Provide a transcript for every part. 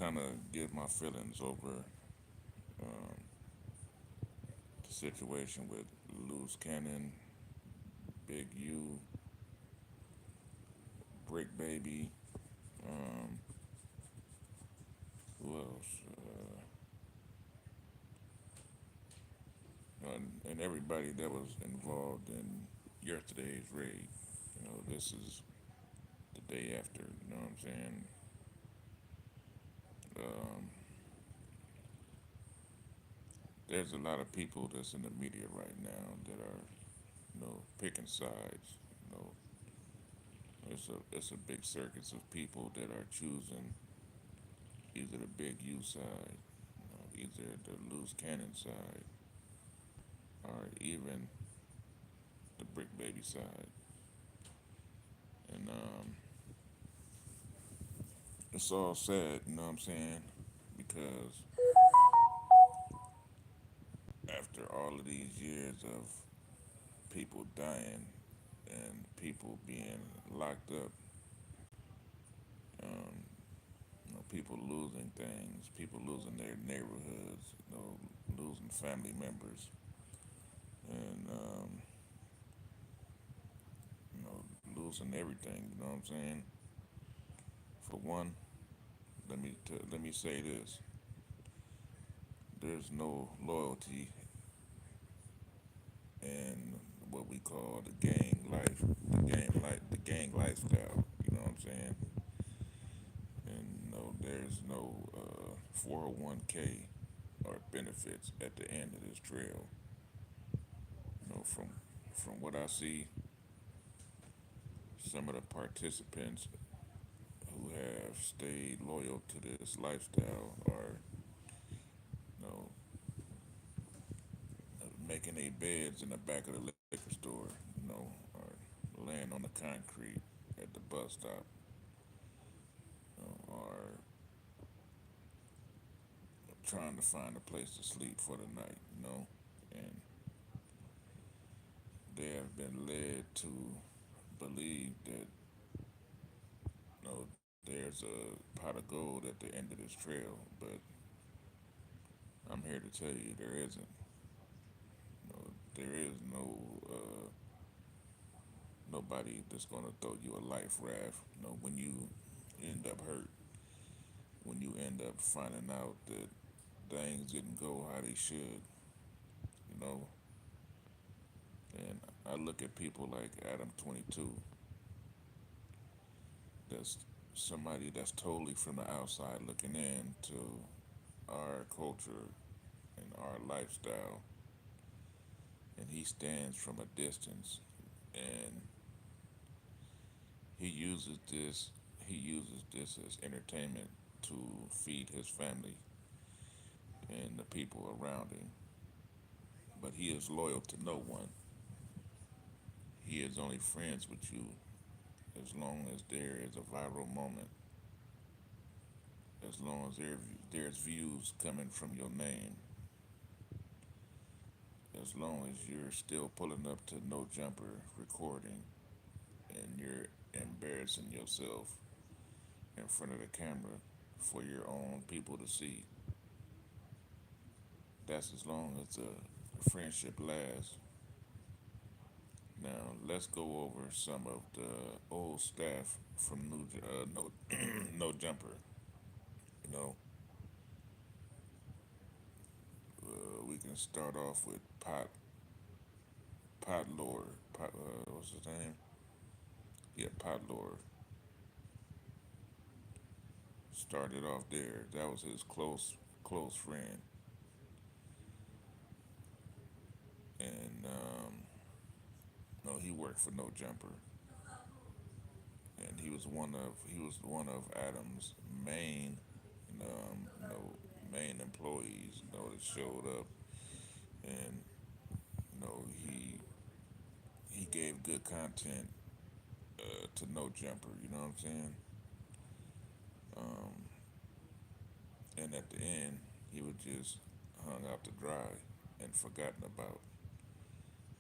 kind of give my feelings over um, the situation with Luse Cannon, Big U, Brick Baby. Um, who else? And everybody that was involved in yesterday's raid. This is the day after. You know what I'm saying? Um, there's a lot of people that's in the media right now that are, picking sides. You know, it's a big circus of people that are choosing either the Big U side, either the Loose Cannon side, or even the Brick Baby side. And it's all sad, you know what I'm saying? Because after all of these years of people dying and people being locked up, um, people losing things, people losing their neighborhoods, losing family members, and losing everything. You know what I'm saying? For one, let me say this: there's no loyalty in what we call the the gang lifestyle. You know what I'm saying? And no, there's no 401k or benefits at the end of this trail. From what I see, some of the participants who have stayed loyal to this lifestyle are, you know, making their beds in the back of the liquor store, or laying on the concrete at the bus stop, or trying to find a place to sleep for the night, and they have been led to believe that, there's a pot of gold at the end of this trail, but I'm here to tell you there isn't. There is nobody that's gonna throw you a life raft. When you end up hurt, when you end up finding out that things didn't go how they should, you know. And I look at people like Adam 22. That's somebody that's totally from the outside looking in to our culture and our lifestyle, and he stands from a distance, and he uses this he uses this as entertainment to feed his family and the people around him. But he is loyal to no one. He is only friends with you as long as there is a viral moment, as long as there's views coming from your name, as long as you're still pulling up to No Jumper recording and you're embarrassing yourself in front of the camera for your own people to see. That's as long as the friendship lasts. Now let's go over some of the old staff from No No Jumper. You know, we can start off with Pot Lord. What's his name? Yeah, Pot Lord. Started off there. That was his close friend, and no, he worked for No Jumper, and he was one of Adam's main, main employees, that showed up, and he gave good content to No Jumper. You know what I'm saying? Um, and at the end, he was just hung out to dry and forgotten about.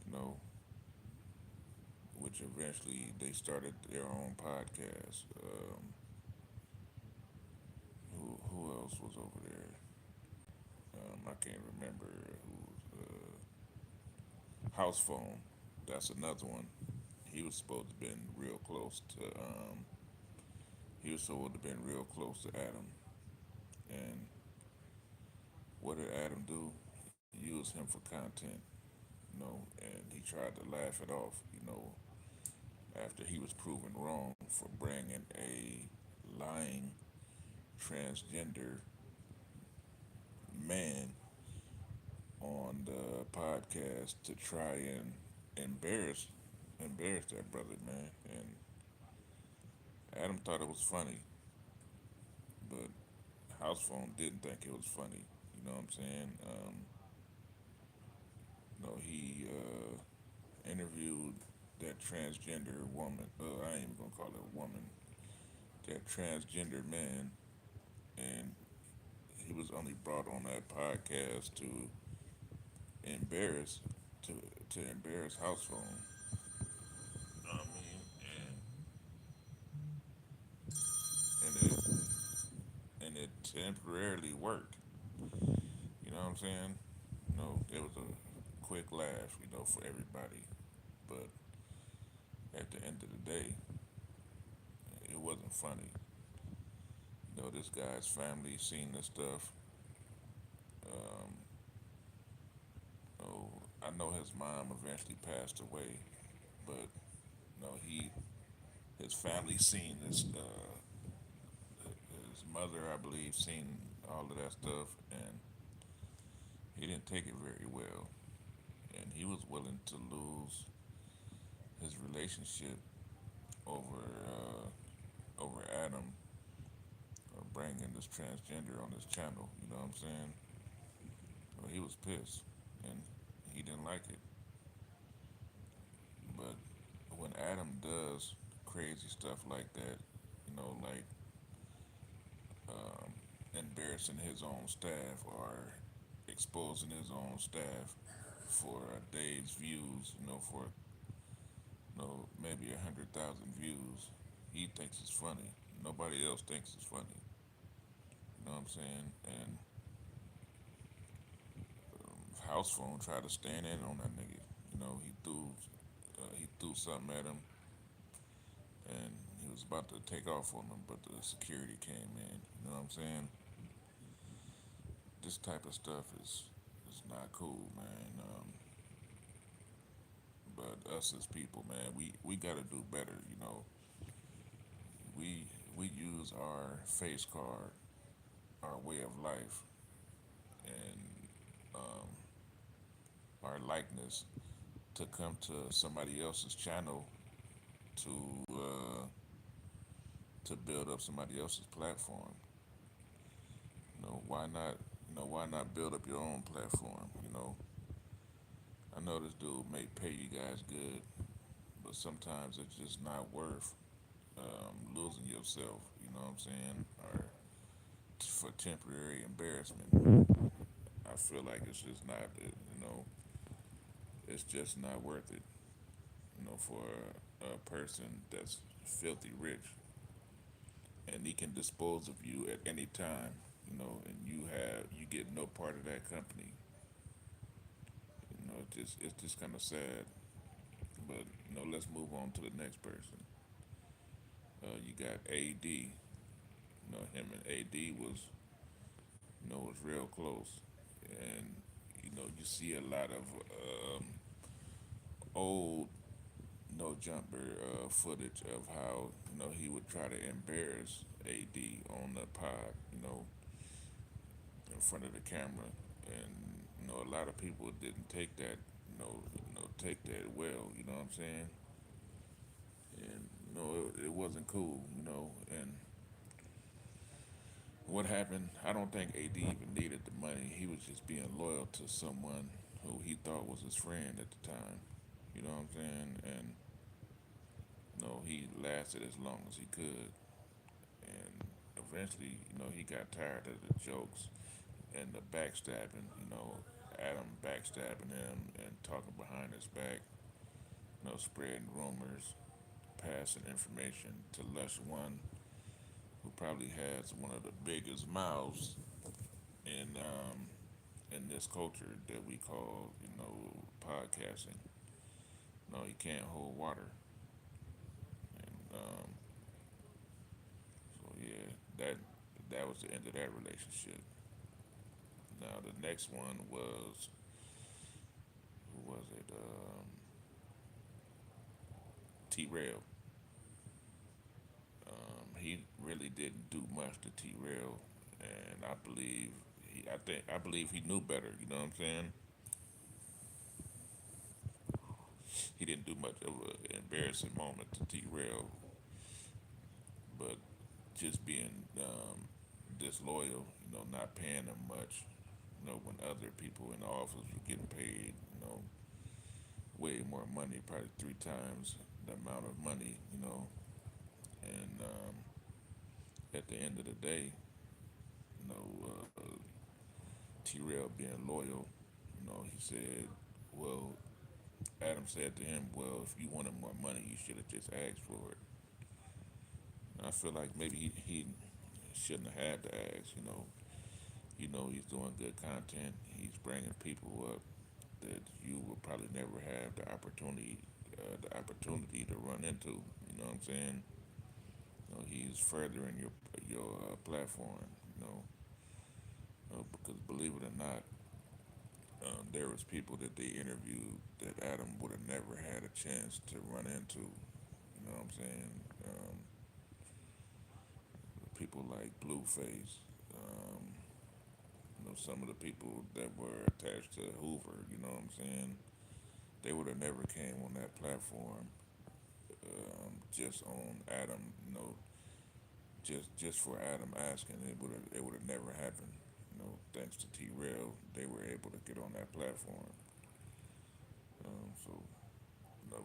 You know, which eventually they started their own podcast. Who over there. I can't remember who. House phone. That's another one. He was supposed to have been real close to. He was supposed to have been real close to Adam. And what did Adam do? Use him for content, and he tried to laugh it off, after he was proven wrong for bringing a lying transgender man on the podcast to try and embarrass embarrass that brother, man. And Adam thought it was funny, but House Phone didn't think it was funny. You know what I'm saying? No, he interviewed that transgender woman. I ain't even gonna call it a woman. That transgender man, and he was only brought on that podcast to embarrass to embarrass House Phone. I mean, and it temporarily worked. You know what I'm saying? It was a quick laugh, for everybody. But at the end of the day, it wasn't funny. This guy's family seen this stuff. Um, I know his mom eventually passed away, but he his family seen this. His mother, I believe, seen all of that stuff, and he didn't take it very well. And he was willing to lose his relationship over over Adam bringing this transgender on his channel. You know what I'm saying? Well, he was pissed, and he didn't like it. But when Adam does crazy stuff like that, like um, embarrassing his own staff or exposing his own staff for a day's views, for maybe 100,000 views, he thinks it's funny. Nobody else thinks it's funny. You know what I'm saying? And House Phone tried to stand in on that nigga. He threw something at him, and he was about to take off on him, but the security came in. You know what I'm saying? This type of stuff is not cool, man. But us as people, man, we gotta do better. We we use our face card, our way of life, and um, our likeness to come to somebody else's channel to uh, to build up somebody else's platform. Why not? Why not build up your own platform? I know this dude may pay you guys good, but sometimes it's just not worth losing yourself. You know what I'm saying? Or for temporary embarrassment. I feel like it's just not. It's just not worth it. For a person that's filthy rich, and he can dispose of you at any time. And you get no part of that company. It's just kind of sad. But let's move on to the next person. You got AD. Him and AD was real close, and you see a lot of old no jumper footage of how he would try to embarrass AD on the pod, in front of the camera, and a lot of people didn't take that, take that well. You know what I'm saying? And it wasn't cool. And what happened? I don't think AD even needed the money. He was just being loyal to someone who he thought was his friend at the time. You know what I'm saying? And he lasted as long as he could. And eventually, he got tired of the jokes and the backstabbing. Adam backstabbing him and talking behind his back. Spreading rumors, passing information to Lush One who probably has one of the biggest mouths in in this culture that we call, podcasting. No, he can't hold water, and so yeah, that was the end of that relationship. Now the next one was, who was it? T Rail. He really didn't do much to T Rail, and I believe he knew better. You know what I'm saying? He didn't do much of an embarrassing moment to T Rail, but just being disloyal. Not paying him much. When other people in the office were getting paid, way more money, probably three times the amount of money. And at the end of the day, you know, T Rail being loyal, he said, well, Adam said to him, well, if you wanted more money, you should have just asked for it. And I feel like maybe he shouldn't have had to ask. He's doing good content. He's bringing people up that you will probably never have the opportunity to run into. You know what I'm saying? He's furthering your platform. You know, because believe it or not, there was people that they interviewed that Adam would have never had a chance to run into. You know what I'm saying? People like Blueface. Some of the people that were attached to Hoover. You know what I'm saying? They would have never came on that platform just on Adam. Just for Adam asking, it would have never happened. Thanks to T Rail, they were able to get on that platform. So,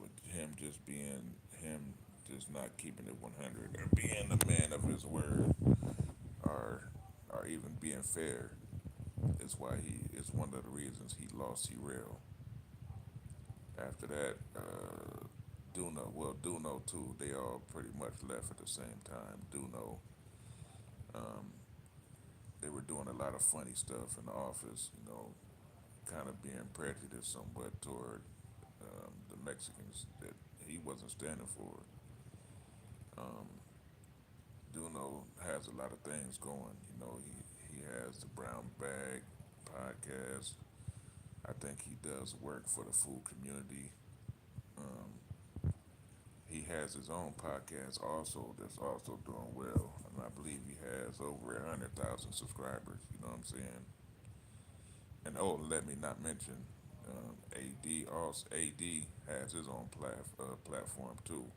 with him just being him, just not keeping it 100, or being a man of his word, or even being fair, is why he is one of the reasons he lost T Rail. After that, Duno too. They all pretty much left at the same time. Duno, they were doing a lot of funny stuff in the office. Kind of being prejudiced somewhat toward the Mexicans that he wasn't standing for. Duno has a lot of things going. He has the Brown Bag podcast. I think he does work for the food community. He has his own podcast also that's also doing well, and I believe he has over 100,000 subscribers. You know what I'm saying? And oh, let me not mention, AD has his own platform too,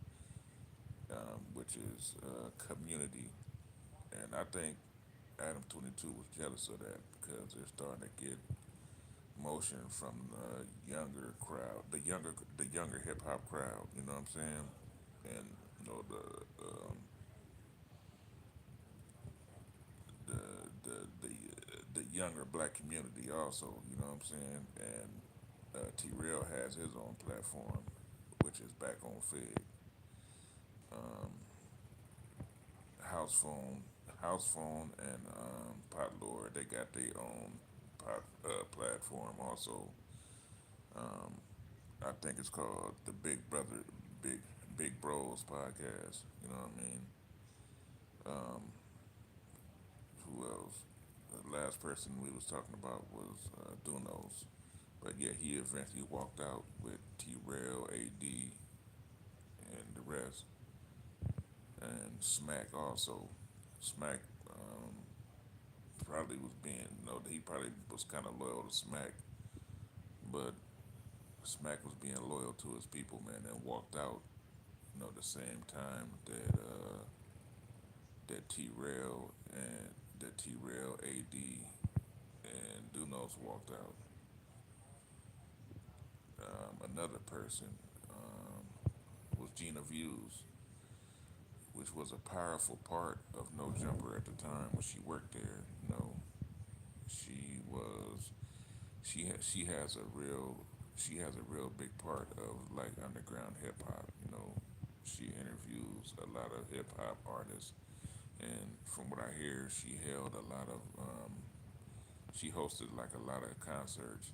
which is community, and I think Adam 22 was jealous of that because they're starting to get motion from the younger crowd, the younger hip hop crowd. You know what I'm saying? And the the the the younger black community also. You know what I'm saying? And T Real has his own platform, which is back on Fig. House phone, house phone, and Pot Lord. They got their own platform also. I think it's called the Big Brother, Big Big Bros podcast. You know what I mean? Who else? The last person we was talking about was Dunos, but yeah, he eventually walked out with T Rail, AD, and the rest, and Smack also. Smack probably was being, he probably was kind of loyal to Smack, but Smack was being loyal to his people, man, and walked out. The same time that T Rail and that T Rail, AD, and Dunos walked out. Another person was Gina Views, which was a powerful part of No Jumper at the time when she worked there. She was she has a real big part of like underground hip hop. She interviews a lot of hip hop artists And from what I hear, she held a lot of, she hosted like a lot of concerts,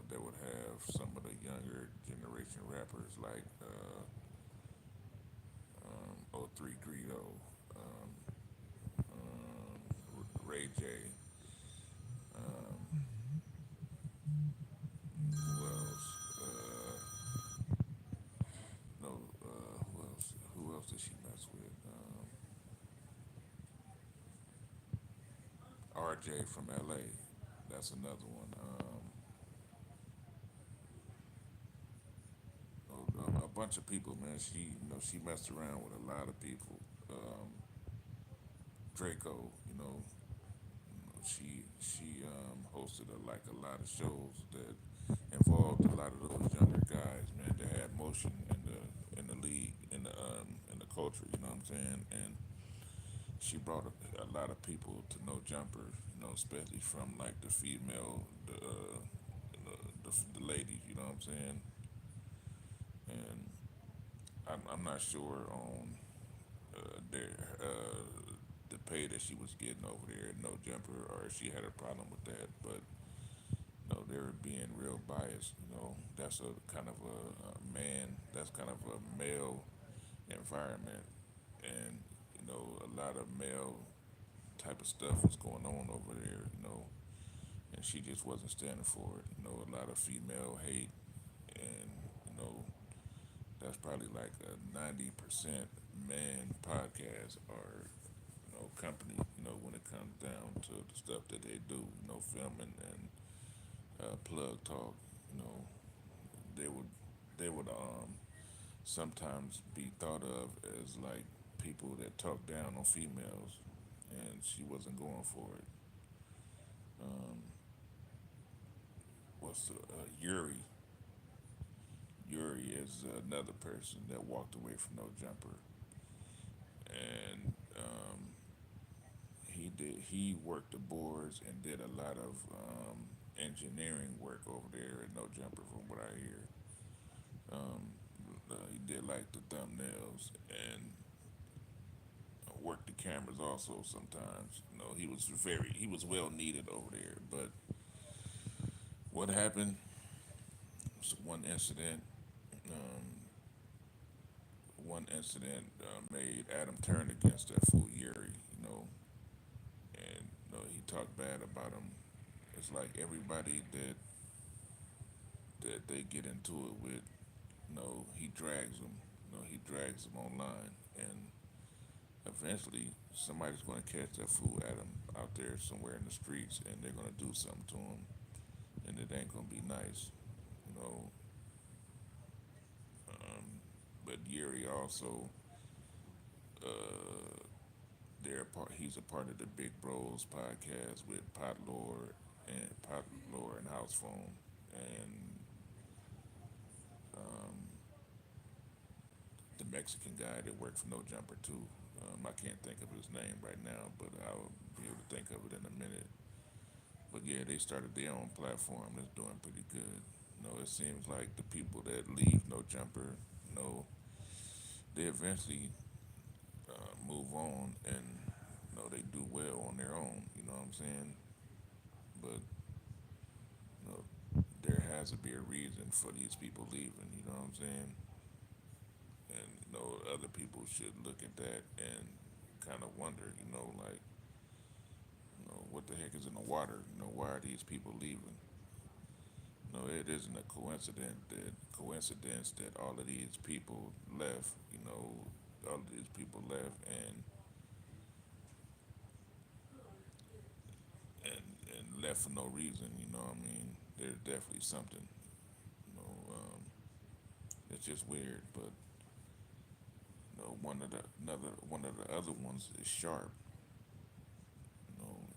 that would have some of the younger generation rappers like 03 Greedo, um, Ray J, um, who else? No, who else? Who else did she mess with? RJ from LA. That's another one. A bunch of people, man. She messed around with a lot of people. Draco, she hosted like a lot of shows that involved a lot of those younger guys, man, that had motion in the league, in the culture. You know what I'm saying? And she brought a lot of people to No Jumper, especially from like the female, the ladies. You know what I'm saying? And I'm not sure on their the pay that she was getting over there at No Jumper, or if she had a problem with that. But they were being real biased. That's a kind of a man. That's kind of a male environment, and a lot of male type of stuff was going on over there. And she just wasn't standing for it. A lot of female hate, and you know that's probably like a 90% man podcast or company. When it comes down to the stuff that they do, filming and plug talk. You know, they would sometimes be thought of as like people that talk down on females, and she wasn't going for it. Um, what's Yuri? Yuri is another person that walked away from No Jumper, and he worked the boards and did a lot of engineering work over there at No Jumper, from what I hear. Um, he did like the thumbnails and worked the cameras also sometimes. He was well needed over there. But what happened was um, one incident made Adam turn against that fool Yuri. And he talked bad about him. It's like everybody that they get into it with, he drags them. He drags them online, and eventually somebody's going to catch that fool Adam out there somewhere in the streets, and they're going to do something to him, and it ain't going to be nice. You know, but Yuri also, uh, he's a part of the Big Bros podcast with Pot Lore and House Phone, and the Mexican guy that worked for No Jumper too. I can't think of his name right now, but I'll be able to think of it in a minute. But yeah, they started their own platform that's doing pretty good. It seems like the people that leave No Jumper, they eventually move on, and they do well on their own. You know what I'm saying? But there has to be a reason for these people leaving. You know what I'm saying? And other people should look at that and kind of wonder. Like, what the heck is in the water? Why are these people leaving? It isn't a coincidence that all of these people left. All of these people left, and left for no reason. What I mean, there's definitely something. You know, um, it's just weird. But one of the other ones is Sharp.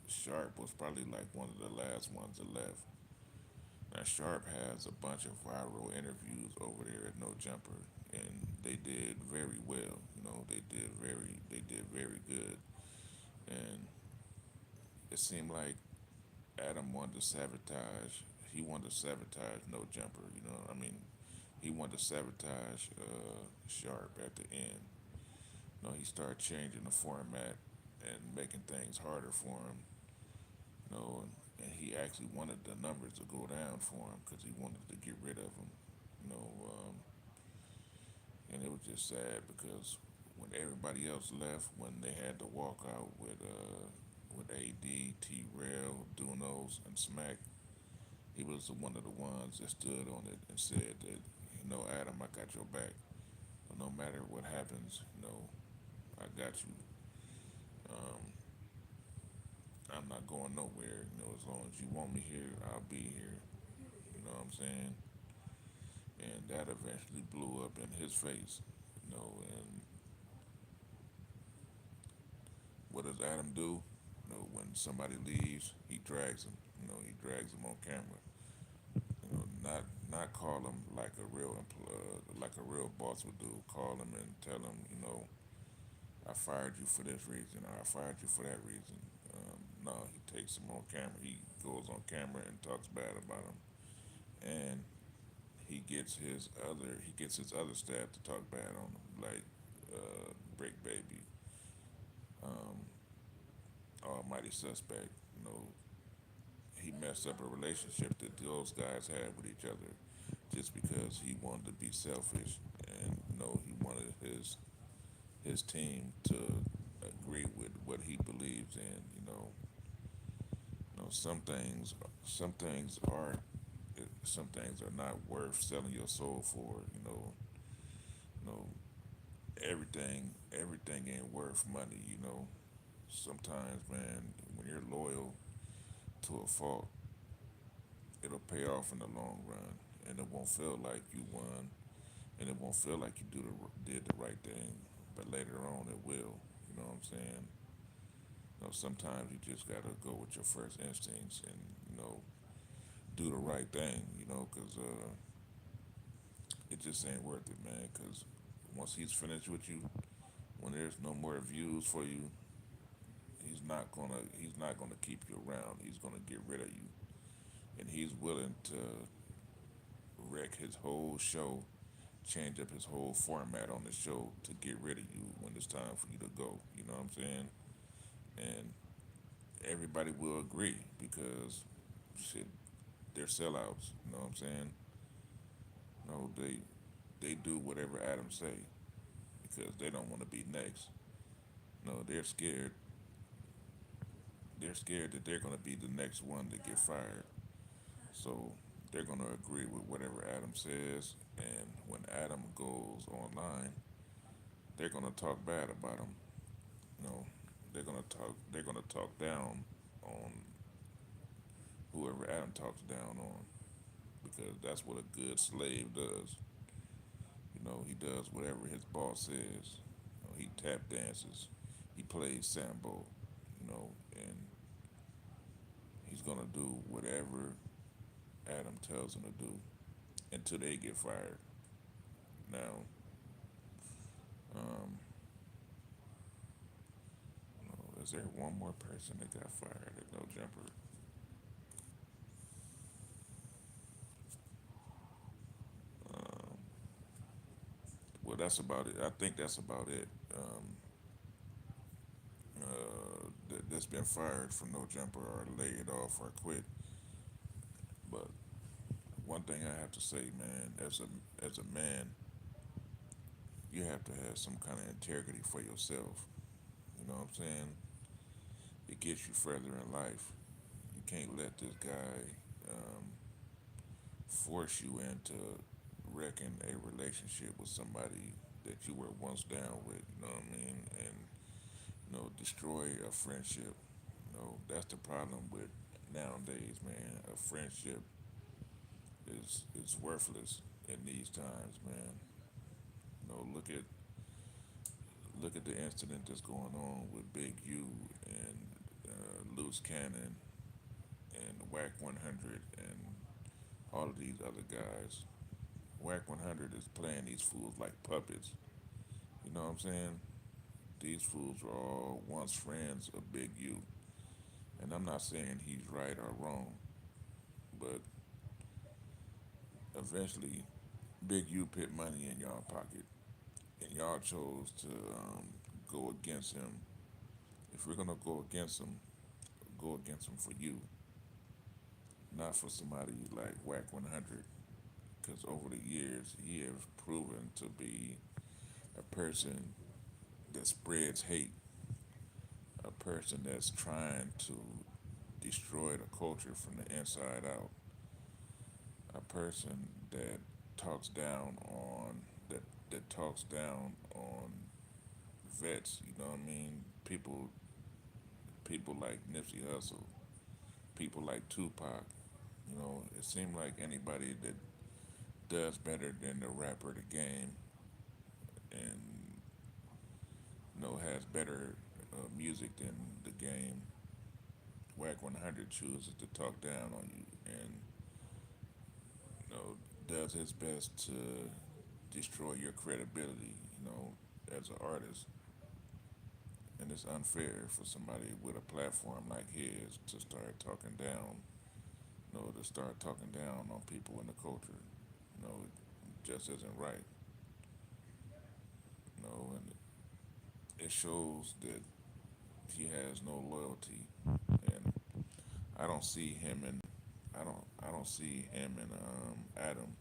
Sharp was probably like one of the last ones that left. Now Sharp has a bunch of viral interviews over there at No Jumper, and they did very well. They did very good, and it seemed like Adam wanted to sabotage. He wanted to sabotage No Jumper. I mean, he wanted to sabotage Sharp at the end. He started changing the format, and making things harder for him. And he actually wanted the numbers to go down for him because he wanted to get rid of him. You know, and it was just sad because when everybody else left, when they had to walk out with AD, T Rail, Dunos, and Smack, he was one of the ones that stood on it and said that, Adam, I got your back. So no matter what happens, I got you. Um, I'm not going nowhere. As long as you want me here, I'll be here. You know what I'm saying? And that eventually blew up in his face. And what does Adam do? When somebody leaves, he drags them. He drags them on camera. Not call them like a real boss would do. Call them and tell them, I fired you for this reason, or I fired you for that reason. No, he takes them on camera. He goes on camera and talks bad about them, and he gets his other staff to talk bad on him, like Brick Baby, um, Almighty Suspect. He messed up a relationship that those guys had with each other just because he wanted to be selfish, and he wanted his team to agree with what he believes in. Some things are not worth selling your soul for. You know everything ain't worth money. Sometimes, man, when you're loyal to a fault, it'll pay off in the long run, and it won't feel like you won, and it won't feel like you did the right thing, but later on it will. You know what I'm saying? Sometimes you just gotta go with your first instincts and do the right thing. Because it just ain't worth it, man. Because once he's finished with you, when there's no more views for you, he's not gonna keep you around. He's gonna get rid of you, and he's willing to wreck his whole show, change up his whole format on the show to get rid of you when it's time for you to go. You know what I'm saying? And everybody will agree because shit, they're sellouts. You know what I'm saying? No, they do whatever Adam say because they don't want to be next. No, they're scared that they're gonna be the next one to get fired. So they're gonna agree with whatever Adam says, and when Adam goes online, they're gonna talk bad about him. You know, they're gonna talk down on whoever Adam talks down on because that's what a good slave does. He does whatever his boss says. He tap dances, he plays sambo, and he's gonna do whatever Adam tells him to do until they get fired. Now, um, is there one more person that got fired at No Jumper? Um, well, that's about it. I think that's about it. That's been fired from No Jumper or laid off or quit. But one thing I have to say, man, as a man, you have to have some kind of integrity for yourself. You know what I'm saying? It gets you further in life. You can't let this guy um, force you into wrecking a relationship with somebody that you were once down with. You know what I mean? And destroy a friendship. That's the problem with nowadays, man. A friendship is worthless in these times, man. Look at the incident that's going on with Big U and Luse Cannon and Wack 100 and all of these other guys. Wack 100 is playing these fools like puppets. You know what I'm saying? These fools were all once friends of Big U. And I'm not saying he's right or wrong, but eventually Big U put money in y'all pocket, and y'all chose to go against him If we're gonna go against him for you, not for somebody like Wack 100, because over the years he has proven to be a person that spreads hate, a person that's trying to destroy the culture from the inside out, a person that talks down on that talks down on vets. You know what I mean? People like Nipsey Hussle, people like Tupac. You know, it seemed like anybody that does better than the rapper of the game and has better music than the game. Wack 100 chooses to talk down on you and does his best to destroy your credibility. As an artist, and it's unfair for somebody with a platform like his to start talking down. To start talking down on people in the culture. It just isn't right. And it shows that he has no loyalty, and I don't see him and I don't see him and Adam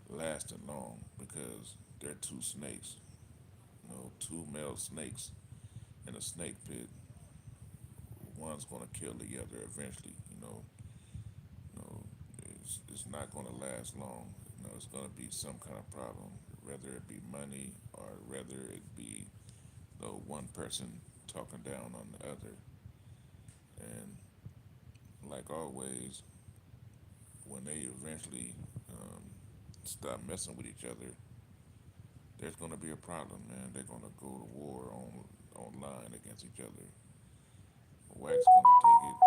lasting long because they're two snakes. Two male snakes in a snake pit. One's gonna kill the other eventually. You know, it's not gonna last long. It's gonna be some kind of problem, whether it be money or whether it be one person talking down on the other. And like always, when they eventually stop messing with each other, there's gonna be a problem, man. They're gonna go to war online against each other. Wax gonna take it.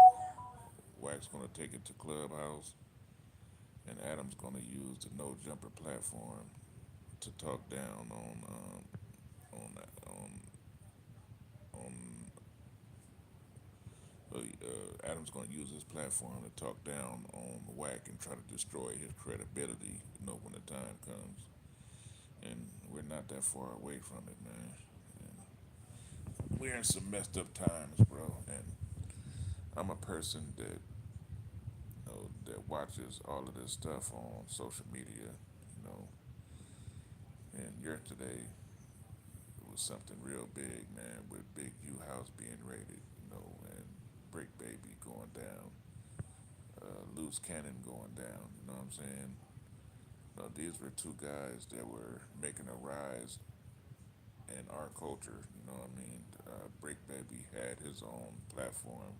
Wax gonna take it to Clubhouse, and Adam's gonna use the No Jumper platform to talk down on Adam's gonna use his platform to talk down on Wack and try to destroy his credibility. When the time comes, and we're not that far away from it, man. And we're in some messed up times, bro. And I'm a person that that watches all of this stuff on social media. You know, and yesterday was something real big, man, with Big U House being raided, and Brick Baby going down, Loose Cannon going down. You know what I'm saying? These were two guys that were making a rise in our culture. You know what I mean? Brick Baby had his own platform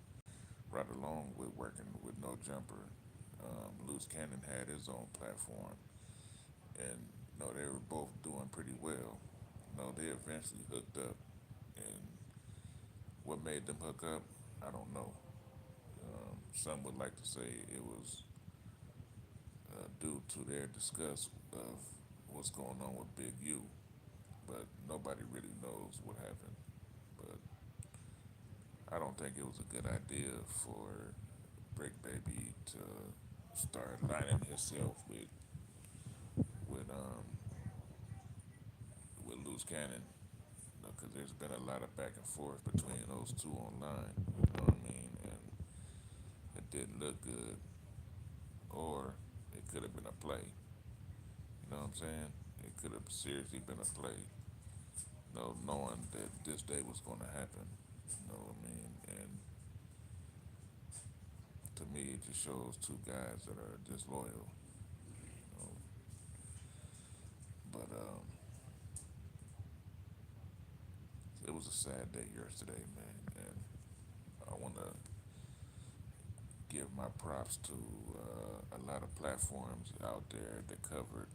right along with working with No Jumper. Loose Cannon had his own platform, and they were both doing pretty well. They eventually hooked up, and what made them hook up, I don't know. Some would like to say it was due to their disgust of what's going on with Big U, but nobody really knows what happened. But I don't think it was a good idea for Brick Baby to start lining himself with um with Loose Cannon, because there's been a lot of back and forth between those two online. You know what I mean? And it didn't look good, or it could have been a play. You know what I'm saying? It could have seriously been a play. Knowing that this day was going to happen. You know what I mean? And to me, it just shows two guys that are disloyal. You know, but it was a sad day yesterday, man, and I want to give my props to a lot of platforms out there that covered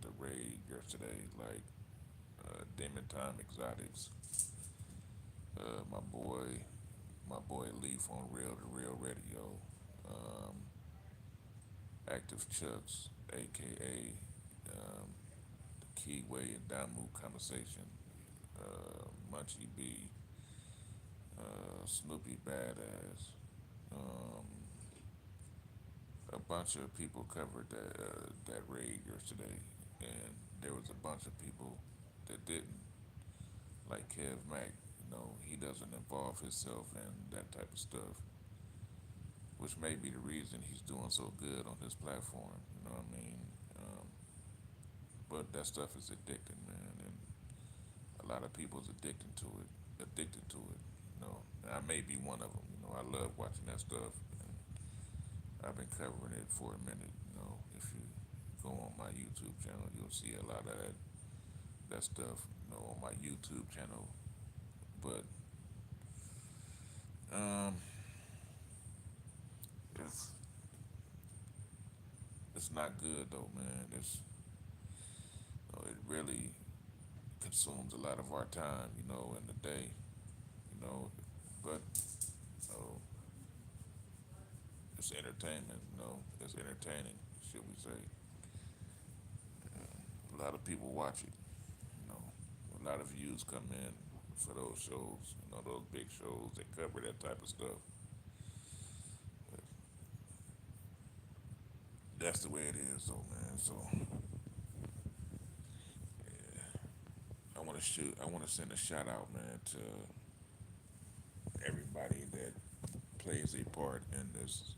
the raid yesterday, like Demon Time Exotics, my boy Leaf on Real to Real Radio, um, Active Chucks, aka the Keyway and Damu Conversation, Munchie B, Snoopy Badass. Um, a bunch of people covered that raid yesterday, and there was a bunch of people that didn't, like Kev Mack. he doesn't involve himself in that type of stuff, which may be the reason he's doing so good on this platform. You know what I mean? Um, but that stuff is addicting, man, and a lot of people's addicted to it. And I may be one of them. I love watching that stuff, and I've been covering it for a minute. If you go on my YouTube channel, you'll see a lot of that stuff, on my YouTube channel. But um, it's it's not good though, man. It really consumes a lot of our time, in the day, you know. But you know, it's entertainment, It's entertaining, should we say? A lot of people watch it, you know. A lot of views come in for those shows, those big shows that cover that type of stuff. But that's the way it is, though, man. So I want to send a shout out, man, to everybody that plays a part in this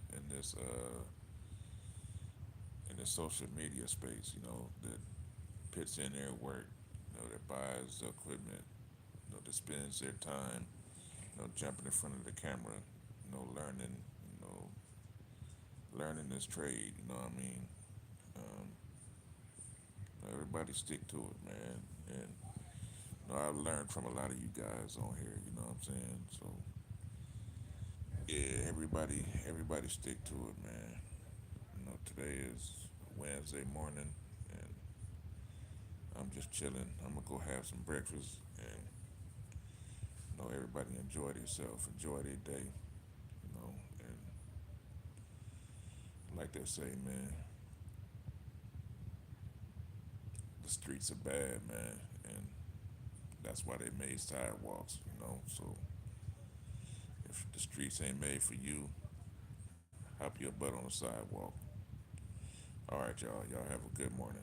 social media space. That puts in their work. That buys the equipment. That spends their time. Jumping in front of the camera. Learning. You know, learning this trade. You know what I mean? Um, Everybody stick to it, man. And I've learned from a lot of you guys on here. You know what I'm saying? So yeah, everybody stick to it, man. Today is Wednesday morning, and I'm just chilling. I'm gonna go have some breakfast, and everybody enjoy themselves, enjoy their day, and like they say, man, the streets are bad, man, and that's why they made sidewalks. So if the streets ain't made for you, hop your butt on the sidewalk. All right, y'all. Y'all have a good morning.